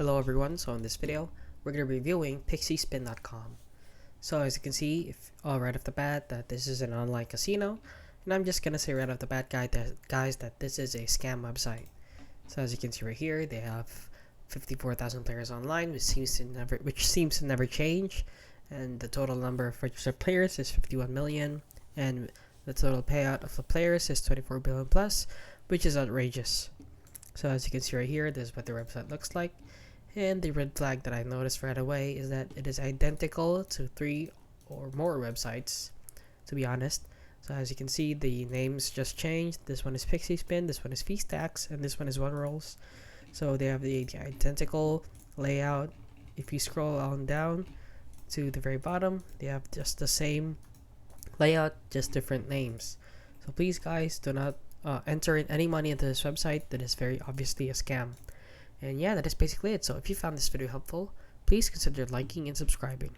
Hello everyone, so in this video, we're going to be reviewing pixiespin.com. So as you can see, right off the bat, that this is an online casino, and I'm just going to say right off the bat, guys, that this is a scam website. So as you can see right here, they have 54,000 players online, which seems to never change, and the total number of registered players is 51 million, and the total payout of the players is 24 billion plus, which is outrageous. So as you can see right here, this is what the website looks like. And the red flag that I noticed right away is that it is identical to 3 or more websites, to be honest. So as you can see, the names just changed. This one is Pixie Spin, this one is Feastax, and this one is One Rolls. So they have the identical layout. If you scroll on down to the very bottom, they have just the same layout, just different names. So please guys, do not enter in any money into this website. That is very obviously a scam. And yeah, that is basically it. So if you found this video helpful, please consider liking and subscribing.